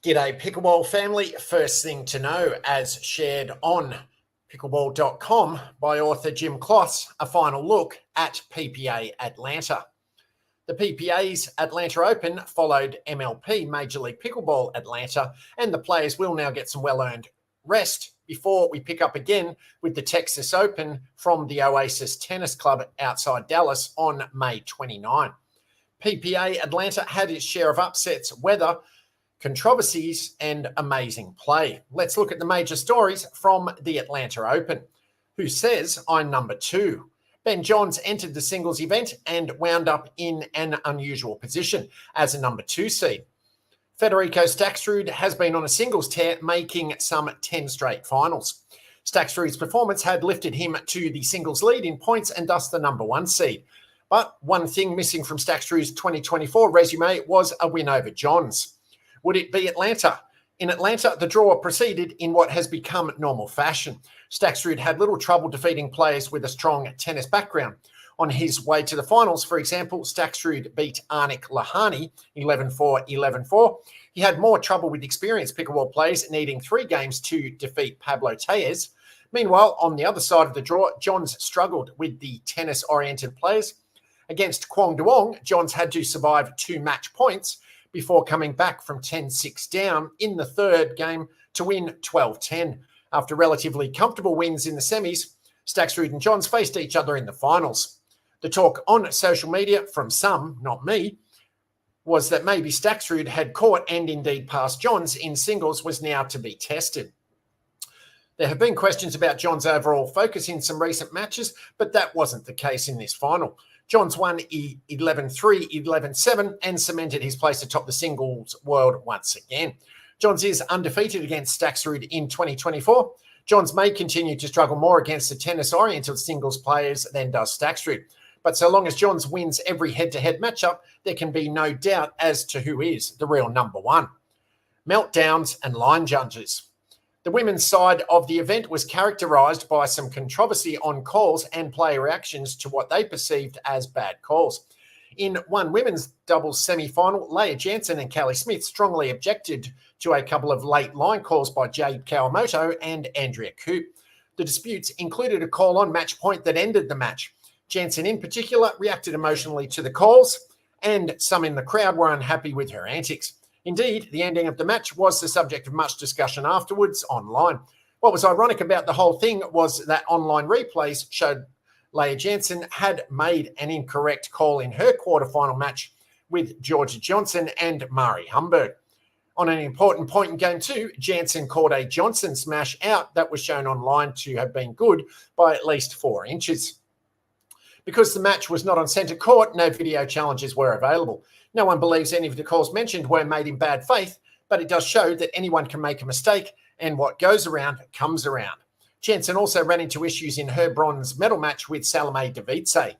G'day Pickleball family. First thing to know, as shared on pickleball.com by author Jim Kloss, a final look at PPA Atlanta. The PPA's Atlanta Open followed MLP, Major League Pickleball Atlanta, and the players will now get some well-earned rest before we pick up again with the Texas Open from the Oasis Tennis Club outside Dallas on May 29. PPA Atlanta had its share of upsets, weather, controversies, and amazing play. Let's look at the major stories from the Atlanta Open. Who says I'm number 2? Ben Johns entered the singles event and wound up in an unusual position as a number 2 seed. Federico Staksrud has been on a singles tear, making some 10 straight finals. Staksrud's performance had lifted him to the singles lead in points and thus the number 1 seed. But one thing missing from Staksrud's 2024 resume was a win over Johns. Would it be Atlanta? In Atlanta, the draw proceeded in what has become normal fashion. Staksrud had little trouble defeating players with a strong tennis background. On his way to the finals, for example, Staksrud beat Arnik Lahani 11-4, 11-4. He had more trouble with experienced pickleball players, needing 3 games to defeat Pablo Tellez. Meanwhile, on the other side of the draw, Johns struggled with the tennis-oriented players. Against Kwong Duong, Johns had to survive 2 match points before coming back from 10-6 down in the third game to win 12-10. After relatively comfortable wins in the semis, Staksrud and Johns faced each other in the finals. The talk on social media from some, not me, was that maybe Staksrud had caught and indeed passed Johns in singles was now to be tested. There have been questions about Johns' overall focus in some recent matches, but that wasn't the case in this final. Johns won 11-3, 11-7 and cemented his place atop the singles world once again. Johns is undefeated against Staksrud in 2024. Johns may continue to struggle more against the tennis-oriented singles players than does Staksrud. But so long as Johns wins every head-to-head matchup, there can be no doubt as to who is the real number 1. Meltdowns and line judges. The women's side of the event was characterised by some controversy on calls and player reactions to what they perceived as bad calls. In one women's doubles semi-final, Leah Jansen and Callie Smith strongly objected to a couple of late line calls by Jade Kawamoto and Andrea Koop. The disputes included a call on match point that ended the match. Jansen in particular reacted emotionally to the calls, and some in the crowd were unhappy with her antics. Indeed, the ending of the match was the subject of much discussion afterwards online. What was ironic about the whole thing was that online replays showed Leah Jansen had made an incorrect call in her quarterfinal match with Georgia Johnson and Mari Humberg. On an important point in Game 2, Jansen called a Johnson smash out that was shown online to have been good by at least 4 inches. Because the match was not on centre court, no video challenges were available. No one believes any of the calls mentioned were made in bad faith, but it does show that anyone can make a mistake, and what goes around comes around. Jansen also ran into issues in her bronze medal match with Salome Davidze.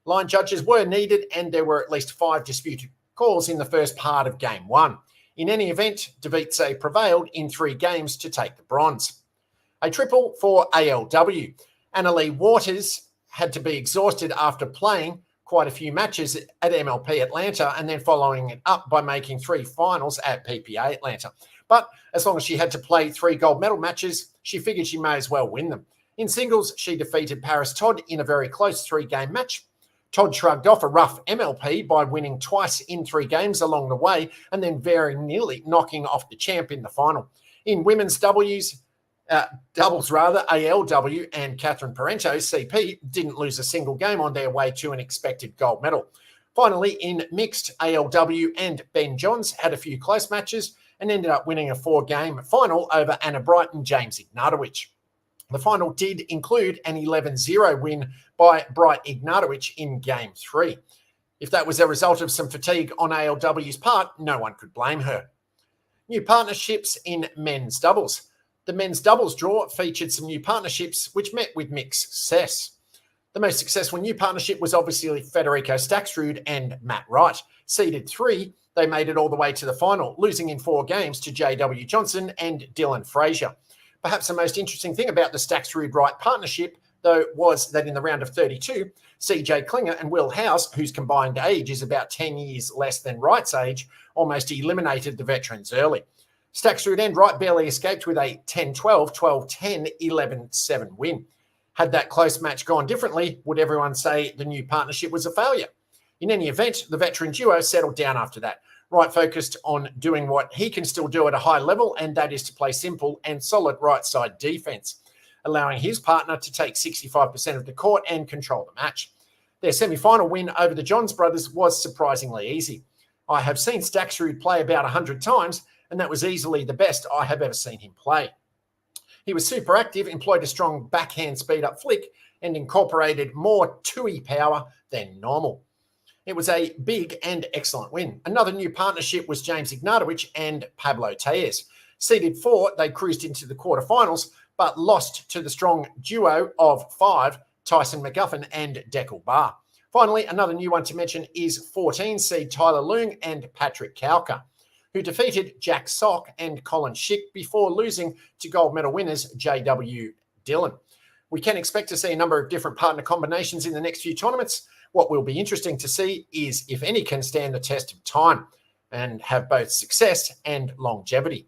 Line judges were needed, and there were at least 5 disputed calls in the first part of Game 1. In any event, Davidze prevailed in 3 games to take the bronze. A triple for ALW. Annalie Waters had to be exhausted after playing quite a few matches at MLP Atlanta and then following it up by making 3 finals at PPA Atlanta. But as long as she had to play 3 gold medal matches, she figured she may as well win them. In singles, she defeated Paris Todd in a very close 3-game match. Todd shrugged off a rough MLP by winning twice in 3 games along the way and then very nearly knocking off the champ in the final. In women's doubles, ALW and Catherine Parento, CP, didn't lose a single game on their way to an expected gold medal. Finally, in mixed, ALW and Ben Johns had a few close matches and ended up winning a 4-game final over Anna Bright and James Ignatowicz. The final did include an 11-0 win by Bright Ignatowicz in Game 3. If that was a result of some fatigue on ALW's part, no one could blame her. New partnerships in men's doubles. The men's doubles draw featured some new partnerships which met with mixed success. The most successful new partnership was obviously Federico Staksrud and Matt Wright. Seeded 3, they made it all the way to the final, losing in 4 games to J.W. Johnson and Dylan Frazier. Perhaps the most interesting thing about the Staksrud-Wright partnership, though, was that in the round of 32, CJ Klinger and Will House, whose combined age is about 10 years less than Wright's age, almost eliminated the veterans early. Stacksrud and Wright barely escaped with a 10-12, 12-10, 11-7 win. Had that close match gone differently, would everyone say the new partnership was a failure? In any event, the veteran duo settled down after that. Wright focused on doing what he can still do at a high level, and that is to play simple and solid right side defence, allowing his partner to take 65% of the court and control the match. Their semi-final win over the Johns brothers was surprisingly easy. I have seen Stacksrud play about 100 times, and that was easily the best I have ever seen him play. He was super active, employed a strong backhand speed-up flick, and incorporated more two-y power than normal. It was a big and excellent win. Another new partnership was James Ignatowicz and Pablo Tellez. Seeded 4, they cruised into the quarterfinals, but lost to the strong duo of 5, Tyson McGuffin and Deckel Barr. Finally, another new one to mention is 14 seed Tyler Leung and Patrick Kauka, who defeated Jack Sock and Colin Schick before losing to gold medal winners J.W. Dillon. We can expect to see a number of different partner combinations in the next few tournaments. What will be interesting to see is if any can stand the test of time and have both success and longevity.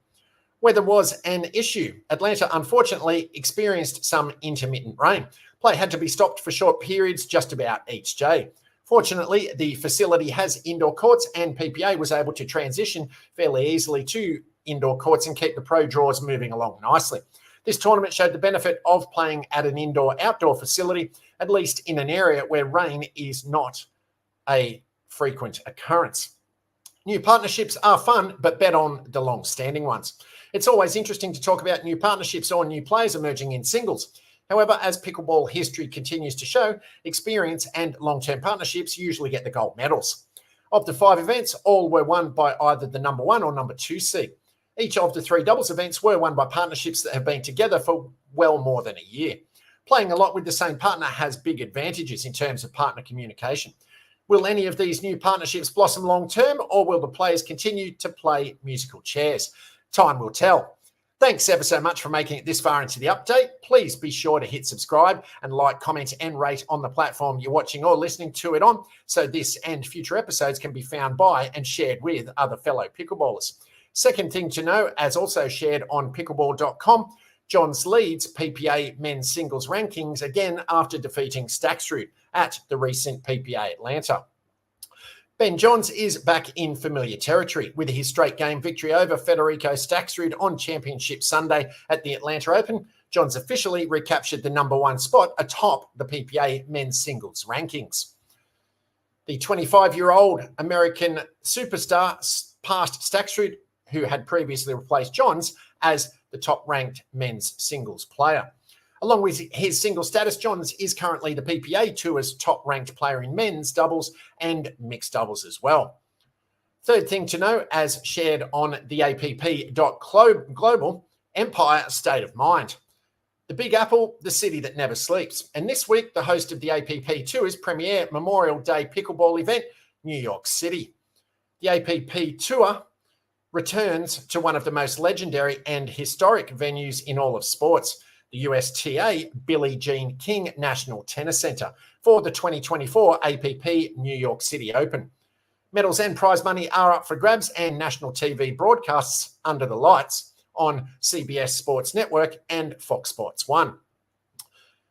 Weather was an issue. Atlanta, unfortunately, experienced some intermittent rain. Play had to be stopped for short periods just about each day. Fortunately, the facility has indoor courts, and PPA was able to transition fairly easily to indoor courts and keep the pro draws moving along nicely. This tournament showed the benefit of playing at an indoor-outdoor facility, at least in an area where rain is not a frequent occurrence. New partnerships are fun, but bet on the long-standing ones. It's always interesting to talk about new partnerships or new players emerging in singles. However, as pickleball history continues to show, experience and long-term partnerships usually get the gold medals. Of the 5 events, all were won by either the number 1 or number 2 seed. Each of the 3 doubles events were won by partnerships that have been together for well more than a year. Playing a lot with the same partner has big advantages in terms of partner communication. Will any of these new partnerships blossom long-term, or will the players continue to play musical chairs? Time will tell. Thanks ever so much for making it this far into the update. Please be sure to hit subscribe and like, comment, and rate on the platform you're watching or listening to it on, so this and future episodes can be found by and shared with other fellow pickleballers. Second thing to know, as also shared on pickleball.com, Johns leads PPA men's singles rankings again after defeating Stacksrud at the recent PPA Atlanta. Ben Johns is back in familiar territory with his straight game victory over Federico Stacksrud on Championship Sunday at the Atlanta Open. Johns officially recaptured the number 1 spot atop the PPA men's singles rankings. The 25-year-old American superstar passed Stacksrud, who had previously replaced Johns as the top-ranked men's singles player. Along with his single status, Johns is currently the PPA Tour's top-ranked player in men's doubles and mixed doubles as well. Third thing to know, as shared on the app.global, Empire State of Mind. The Big Apple, the city that never sleeps. And this week, the host of the APP Tour's premier Memorial Day Pickleball event, New York City. The APP Tour returns to one of the most legendary and historic venues in all of sports, the USTA Billie Jean King National Tennis Center, for the 2024 APP New York City Open. Medals and prize money are up for grabs, and national TV broadcasts under the lights on CBS Sports Network and Fox Sports 1.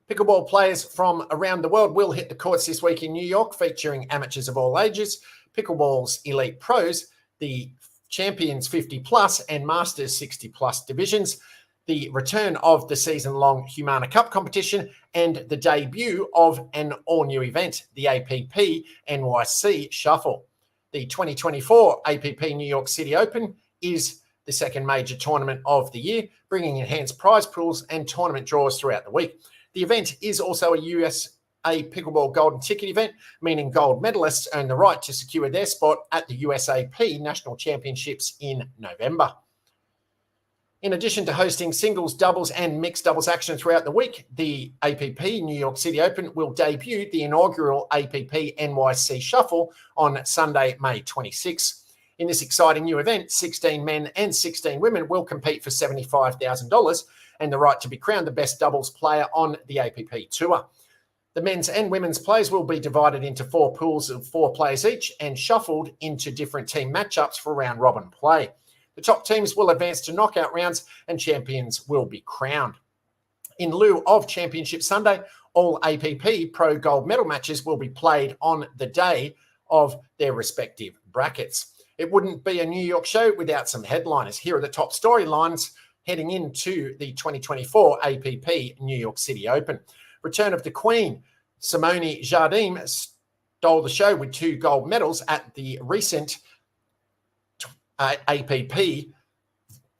Pickleball players from around the world will hit the courts this week in New York, featuring amateurs of all ages, pickleball's elite pros, the Champions 50+ and Masters 60+ divisions, the return of the season-long Humana Cup competition, and the debut of an all-new event, the APP NYC Shuffle. The 2024 APP New York City Open is the second major tournament of the year, bringing enhanced prize pools and tournament draws throughout the week. The event is also a USA Pickleball Golden Ticket event, meaning gold medalists earn the right to secure their spot at the USAP National Championships in November. In addition to hosting singles, doubles, and mixed doubles action throughout the week, the APP New York City Open will debut the inaugural APP NYC Shuffle on Sunday, May 26. In this exciting new event, 16 men and 16 women will compete for $75,000 and the right to be crowned the best doubles player on the APP Tour. The men's and women's players will be divided into 4 pools of 4 players each and shuffled into different team matchups for round-robin play. The top teams will advance to knockout rounds and champions will be crowned. In lieu of Championship Sunday, all APP Pro Gold Medal matches will be played on the day of their respective brackets. It wouldn't be a New York show without some headliners. Here are the top storylines heading into the 2024 APP New York City Open. Return of the Queen, Simone Jardim, stole the show with 2 gold medals at the recent APP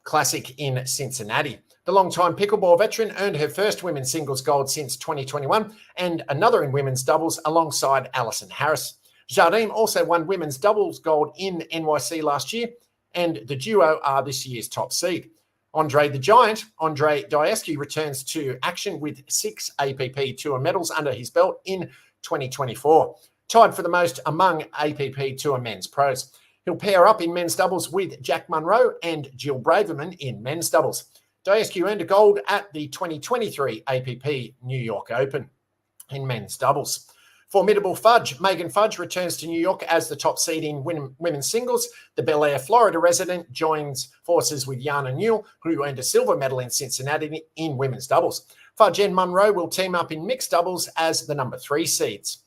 Classic in Cincinnati. The longtime pickleball veteran earned her first women's singles gold since 2021 and another in women's doubles alongside Alison Harris. Jardim also won women's doubles gold in NYC last year, and the duo are this year's top seed. Andre the Giant, Andre Diescu, returns to action with 6 APP Tour medals under his belt in 2024, tied for the most among APP Tour men's pros. He'll pair up in men's doubles with Jack Monroe and Jill Braverman in men's doubles. Diescu earned a gold at the 2023 APP New York Open in men's doubles. Formidable Fudge, Megan Fudge, returns to New York as the top seed in women's singles. The Bel Air, Florida resident joins forces with Yana Newell, who earned a silver medal in Cincinnati in women's doubles. Fudge and Monroe will team up in mixed doubles as the number 3 seeds.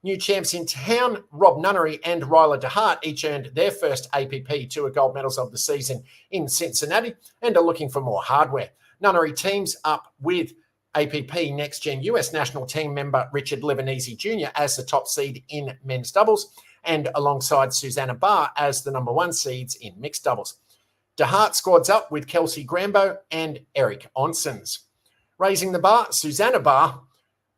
New champs in town, Rob Nunnery and Ryla DeHart each earned their first APP Tour gold medals of the season in Cincinnati and are looking for more hardware. Nunnery teams up with APP Next Gen US national team member Richard Livanese Jr. as the top seed in men's doubles and alongside Susanna Barr as the number 1 seeds in mixed doubles. DeHart squads up with Kelsey Grambo and Eric Onsens. Raising the bar, Susanna Barr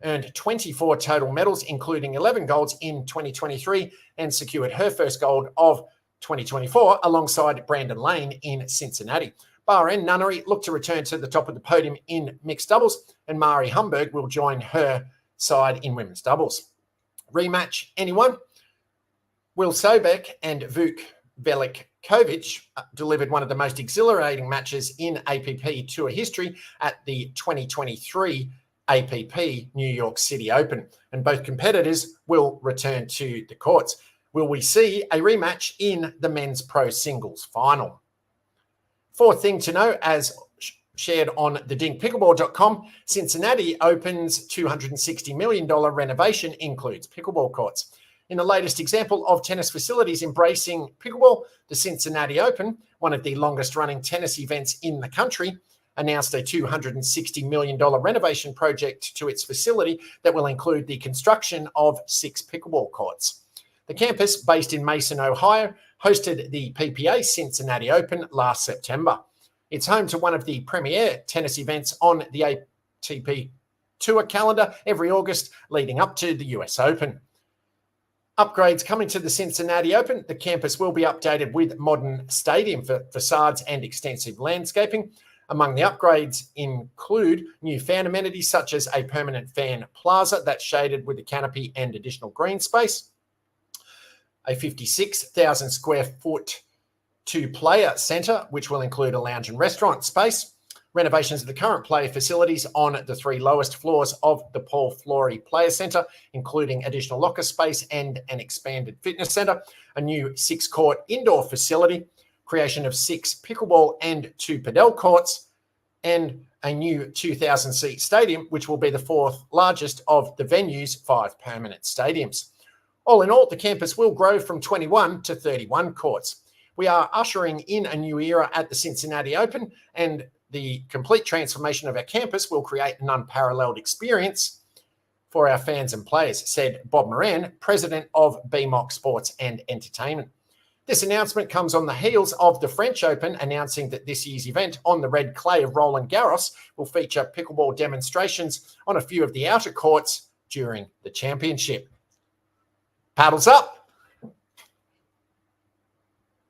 earned 24 total medals, including 11 golds in 2023, and secured her first gold of 2024 alongside Brandon Lane in Cincinnati. Barr and Nunnery look to return to the top of the podium in mixed doubles, and Mari Humberg will join her side in women's doubles. Rematch, anyone? Will Sobek and Vuk Velikovic delivered one of the most exhilarating matches in APP Tour history at the 2023 APP New York City Open, and both competitors will return to the courts. Will we see a rematch in the men's pro singles final? Fourth thing to know, as shared on thedinkpickleball.com, Cincinnati Open's $260 million renovation includes pickleball courts. In the latest example of tennis facilities embracing pickleball, the Cincinnati Open, one of the longest-running tennis events in the country, announced a $260 million renovation project to its facility that will include the construction of 6 pickleball courts. The campus, based in Mason, Ohio, hosted the PPA Cincinnati Open last September. It's home to one of the premier tennis events on the ATP Tour calendar every August leading up to the US Open. Upgrades coming to the Cincinnati Open. The campus will be updated with modern stadium facades and extensive landscaping. Among the upgrades include new fan amenities such as a permanent fan plaza that's shaded with a canopy and additional green space, a 56,000 square foot 2-player centre, which will include a lounge and restaurant space, renovations of the current player facilities on the 3 lowest floors of the Paul Flory Player Centre, including additional locker space and an expanded fitness centre, a new 6-court indoor facility, creation of 6 pickleball and 2 padel courts, and a new 2,000-seat stadium, which will be the 4th largest of the venue's 5 permanent stadiums. All in all, the campus will grow from 21 to 31 courts. We are ushering in a new era at the Cincinnati Open, and the complete transformation of our campus will create an unparalleled experience for our fans and players, said Bob Moran, president of BMOC Sports and Entertainment. This announcement comes on the heels of the French Open announcing that this year's event on the red clay of Roland Garros will feature pickleball demonstrations on a few of the outer courts during the championship. Paddles up!